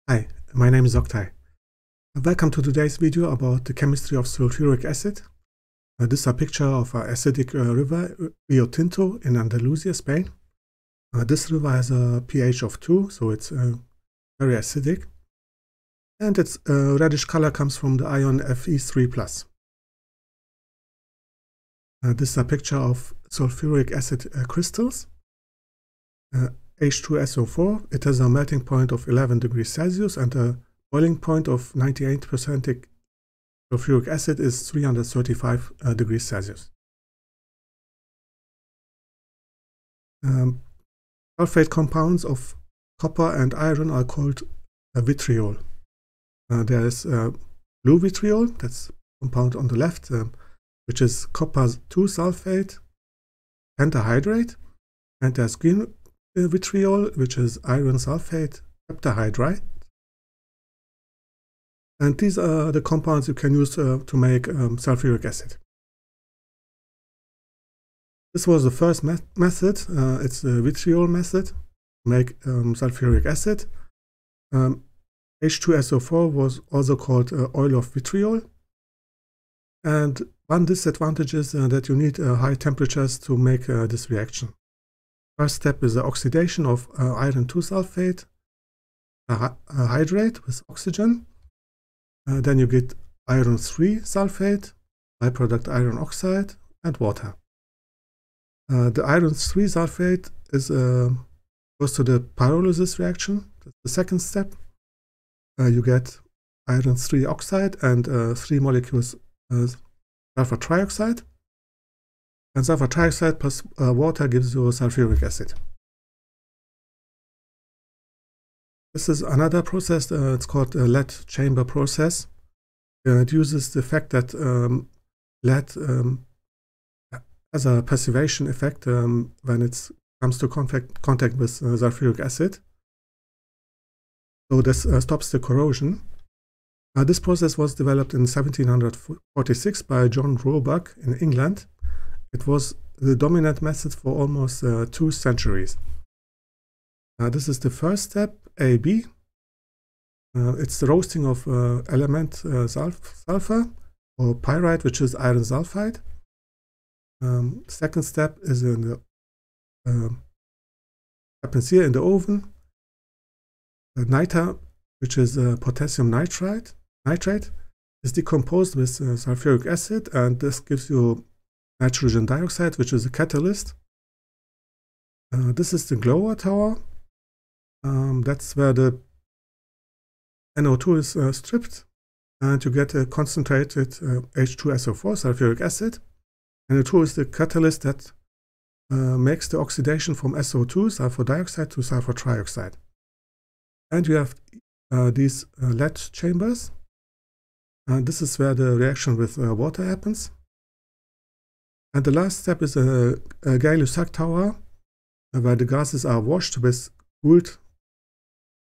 Hi, my name is Oktay. Welcome to today's video about the chemistry of sulfuric acid. This is a picture of an acidic river, Rio Tinto, in Andalusia, Spain. This river has a pH of 2, so it's very acidic. And its reddish color comes from the ion Fe3+. This is a picture of sulfuric acid crystals. H2SO4, it has a melting point of 11 degrees Celsius and a boiling point of 98% sulfuric acid is 335 degrees Celsius. Sulfate compounds of copper and iron are called vitriol. There is blue vitriol, that's compound on the left, which is copper 2 sulfate pentahydrate, and there's green vitriol, which is iron sulfate heptahydride. And these are the compounds you can use to make sulfuric acid. This was the first method. It's the vitriol method to make sulfuric acid. H2SO4 was also called oil of vitriol. And one disadvantage is that you need high temperatures to make this reaction. First step is the oxidation of iron 2 sulfate hydrate with oxygen. Then you get iron 3 sulfate, byproduct iron oxide, and water. The iron 3 sulfate is goes to the pyrolysis reaction. That's the second step. You get iron 3 oxide and 3 molecules sulfur trioxide. And sulfur trioxide plus water gives you sulfuric acid. This is another process, it's called a lead chamber process. It uses the fact that lead has a passivation effect when it comes to contact with sulfuric acid. So this stops the corrosion. This process was developed in 1746 by John Roebuck in England. It was the dominant method for almost 2 centuries. This is the first step, AB. It's the roasting of element sulfur or pyrite, which is iron sulfide. Second step is in the happens here in the oven. Niter, which is potassium nitrate, is decomposed with sulfuric acid, and this gives you nitrogen dioxide, which is a catalyst. This is the glower tower. That's where the NO2 is stripped, and you get a concentrated H2SO4 sulfuric acid. NO2 is the catalyst that makes the oxidation from SO2, sulfur dioxide, to sulfur trioxide. And you have these lead chambers. This is where the reaction with water happens. And the last step is a Gay-Lussac tower, where the gases are washed with cooled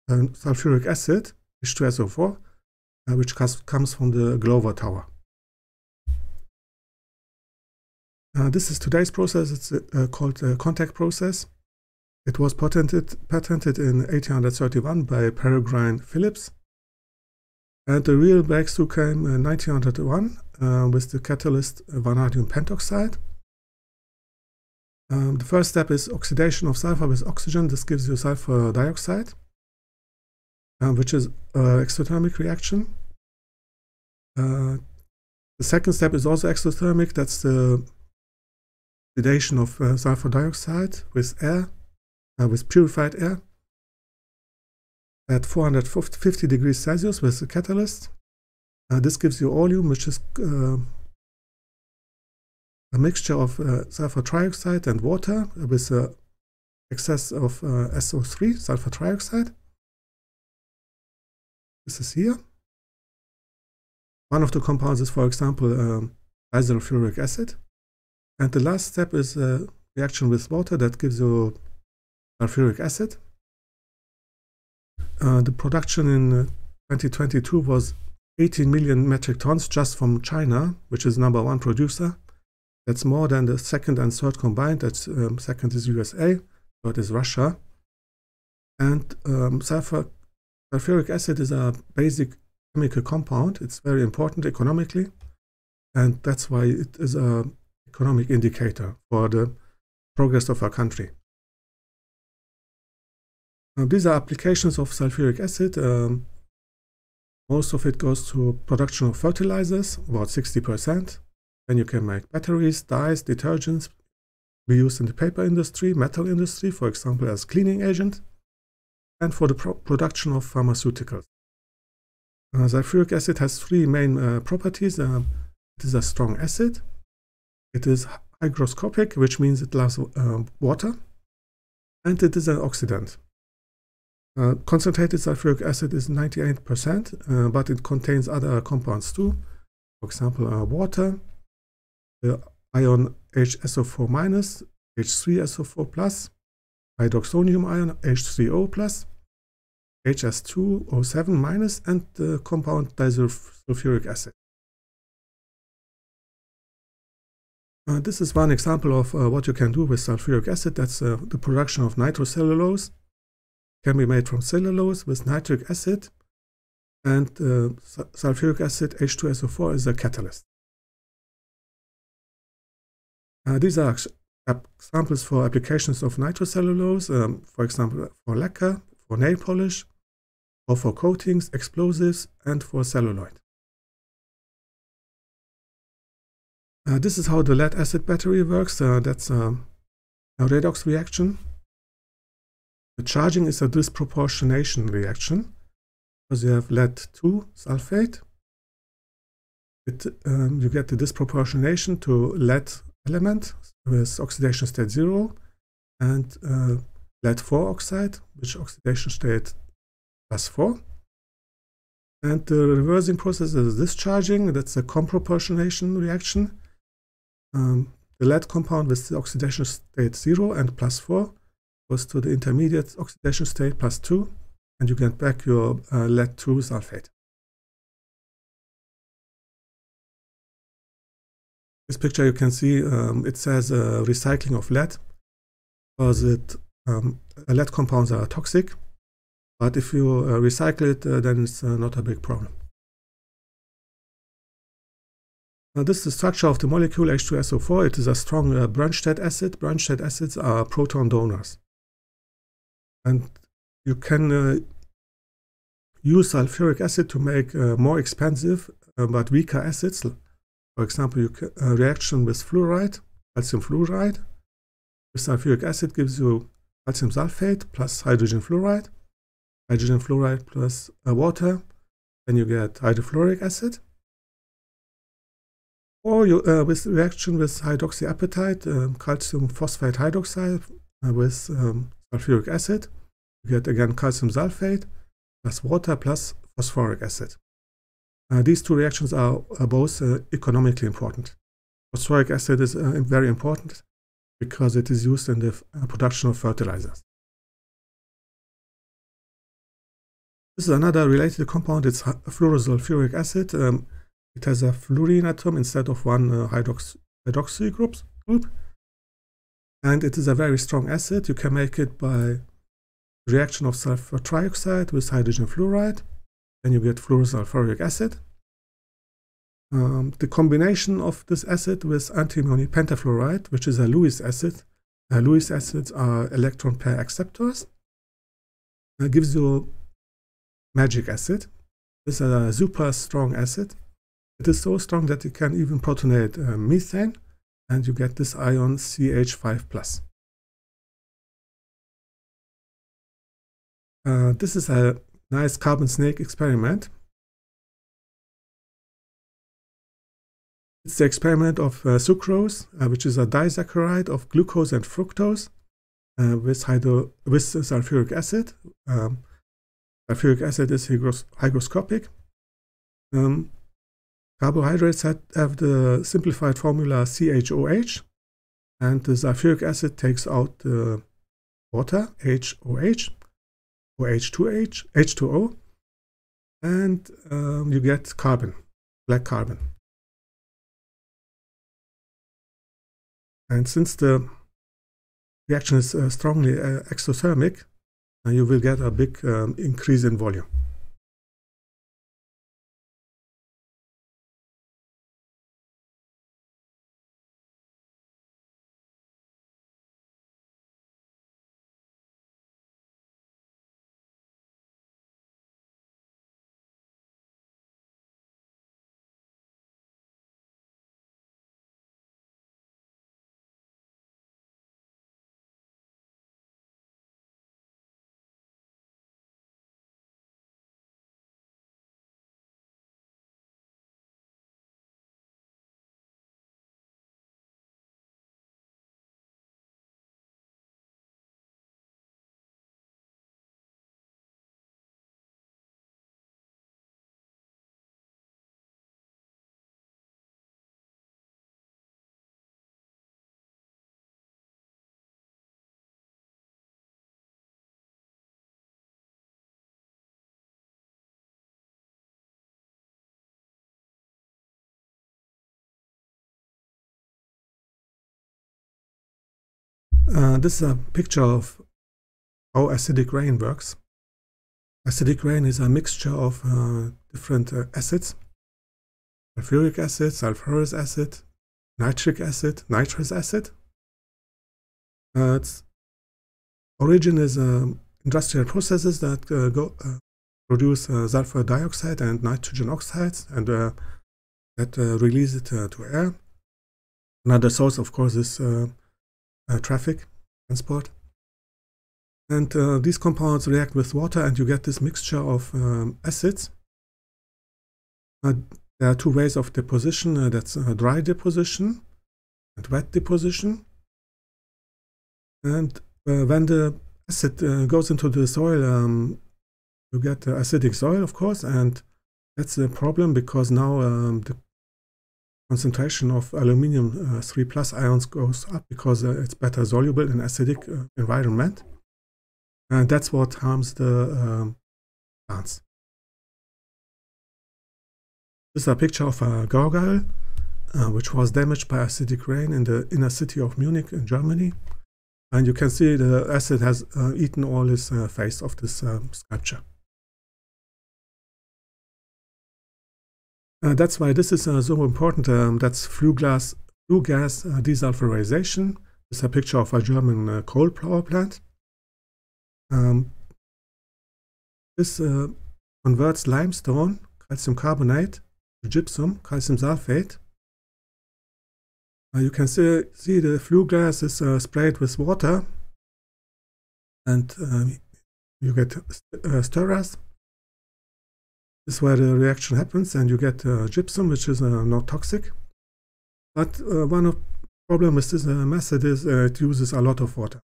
sulfuric acid, H2SO4, which comes from the Glover tower. This is today's process. It's called the contact process. It was patented in 1831 by Peregrine Phillips. And the real breakthrough came in 1901 with the catalyst vanadium pentoxide. The first step is oxidation of sulfur with oxygen. This gives you sulfur dioxide, which is an exothermic reaction. The second step is also exothermic. That's the oxidation of sulfur dioxide with air, with purified air, at 450 degrees Celsius with the catalyst. This gives you oleum, which is a mixture of sulfur trioxide and water with excess of SO3, sulfur trioxide. This is here. One of the compounds is, for example, disulfuric acid. And the last step is a reaction with water that gives you sulfuric acid. The production in 2022 was 18 million metric tons just from China, which is #1 producer. That's more than the second and third combined. That's second is USA, third is Russia. And sulfur sulfuric acid is a basic chemical compound. It's very important economically, and that's why it is an economic indicator for the progress of our country. These are applications of sulfuric acid. Most of it goes to production of fertilizers, about 60%. Then you can make batteries, dyes, detergents, be used in the paper industry, metal industry, for example, as cleaning agent, and for the production of pharmaceuticals. Sulfuric acid has three main properties. It is a strong acid. It is hygroscopic, which means it loves water, and it is an oxidant. Concentrated sulfuric acid is 98%, but it contains other compounds too. For example, water, the ion HSO4-, H3SO4+, hydroxonium ion H3O+, HS2O7-, and the compound disulfuric acid. This is one example of what you can do with sulfuric acid. That's the production of nitrocellulose. Can be made from cellulose with nitric acid, and sulfuric acid H2SO4 is a catalyst. These are examples for applications of nitrocellulose, for example, for lacquer, for nail polish, or for coatings, explosives, and for celluloid. This is how the lead acid battery works. That's a redox reaction. The charging is a disproportionation reaction, because you have lead-2 sulfate. You get the disproportionation to lead element with oxidation state 0, and lead-4 oxide, which oxidation state +4. And the reversing process is discharging. That's a comproportionation reaction. The lead compound with the oxidation state 0 and +4 goes to the intermediate oxidation state +2, and you get back your lead-2 sulfate. This picture you can see, it says recycling of lead, because lead compounds are toxic, but if you recycle it, then it's not a big problem. This is the structure of the molecule H2SO4. It is a strong Bronsted acid. Bronsted acids are proton donors. And you can use sulfuric acid to make more expensive but weaker acids. For example, a reaction with fluoride, calcium fluoride, with sulfuric acid gives you calcium sulfate plus hydrogen fluoride plus water, then you get hydrofluoric acid. Or you, with reaction with hydroxyapatite, calcium phosphate hydroxide with sulfuric acid, you get again calcium sulfate plus water plus phosphoric acid. These two reactions are both economically important. Phosphoric acid is very important because it is used in the production of fertilizers. This is another related compound. It's fluorosulfuric acid. It has a fluorine atom instead of one hydroxy group. And it is a very strong acid. You can make it by reaction of sulfur trioxide with hydrogen fluoride. Then you get fluorosulfuric acid. The combination of this acid with antimony pentafluoride, which is a Lewis acid. Lewis acids are electron pair acceptors. Gives you magic acid. This is a super strong acid. It is so strong that it can even protonate methane, and you get this ion CH5+. This is a nice carbon snake experiment. It's the experiment of sucrose, which is a disaccharide of glucose and fructose with sulfuric acid. Sulfuric acid is hygroscopic. Carbohydrates have the simplified formula CHOH, and the sulfuric acid takes out the water, HOH, or H2O, and you get carbon, black carbon. And since the reaction is strongly exothermic, you will get a big increase in volume. This is a picture of how acidic rain works. Acidic rain is a mixture of different acids: sulfuric acid, sulfuric acid, nitric acid, nitrous acid. Its origin is industrial processes that produce sulfur dioxide and nitrogen oxides, and that release it to air. Another source, of course, is traffic, transport. And these compounds react with water, and you get this mixture of acids. There are two ways of deposition. That's dry deposition and wet deposition. And when the acid goes into the soil, you get acidic soil, of course, and that's a problem because now the concentration of aluminium 3 plus ions goes up because it's better soluble in acidic environment. And that's what harms the plants. This is a picture of a gargoyle, which was damaged by acidic rain in the inner city of Munich in Germany. And you can see the acid has eaten all his face of this sculpture. That's why this is so important. That's flue gas desulfurization. This is a picture of a German coal power plant. This converts limestone, calcium carbonate, to gypsum, calcium sulfate. You can see the flue gas is sprayed with water, and you get stirrers. This is where the reaction happens, and you get gypsum, which is not toxic. But one of the problems with this method is it uses a lot of water.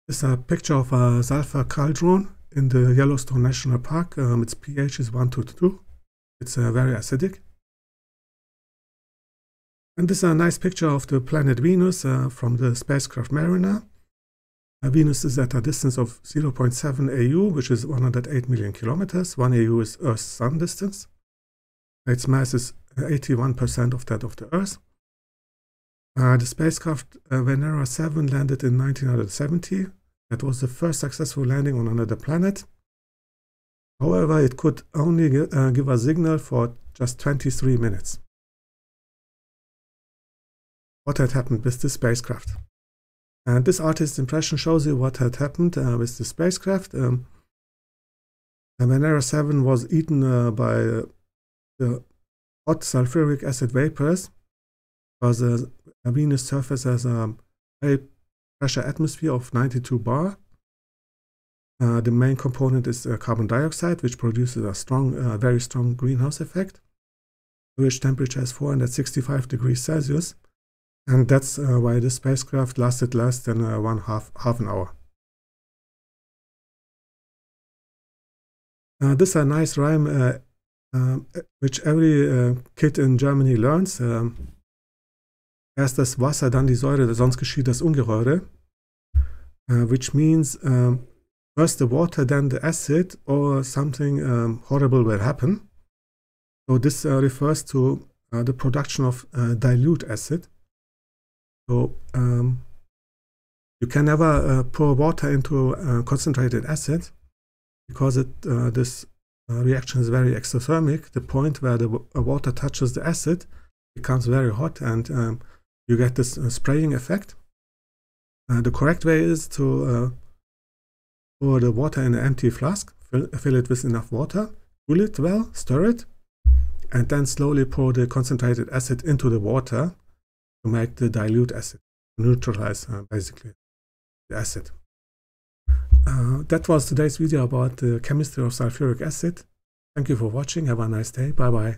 This is a picture of a sulfur cauldron in the Yellowstone National Park. Its pH is 1 to 2. It's very acidic. And this is a nice picture of the planet Venus from the spacecraft Mariner. Venus is at a distance of 0.7 AU, which is 108 million kilometers. 1 AU is Earth's sun distance. Its mass is 81% of that of the Earth. The spacecraft Venera 7 landed in 1970. That was the first successful landing on another planet. However, it could only give a signal for just 23 minutes. What had happened with the spacecraft? And this artist's impression shows you what had happened with the spacecraft. Venera 7 was eaten by the hot sulfuric acid vapors, because the Venus surface has a high pressure atmosphere of 92 bar. The main component is carbon dioxide, which produces a strong, very strong greenhouse effect. Average temperature is 465 degrees Celsius. And that's why the spacecraft lasted less than half an hour. This is a nice rhyme which every kid in Germany learns. Erst das Wasser, dann die Säure, sonst geschieht das Ungeheure. Which means first the water, then the acid, or something horrible will happen. So this refers to the production of dilute acid. So You can never pour water into concentrated acid because this reaction is very exothermic. The point where the water touches the acid becomes very hot, and you get this spraying effect. The correct way is to pour the water in an empty flask, fill it with enough water, cool it well, stir it, and then slowly pour the concentrated acid into the water to make the dilute acid, neutralize basically the acid. That was today's video about the chemistry of sulfuric acid. Thank you for watching. Have a nice day. Bye bye.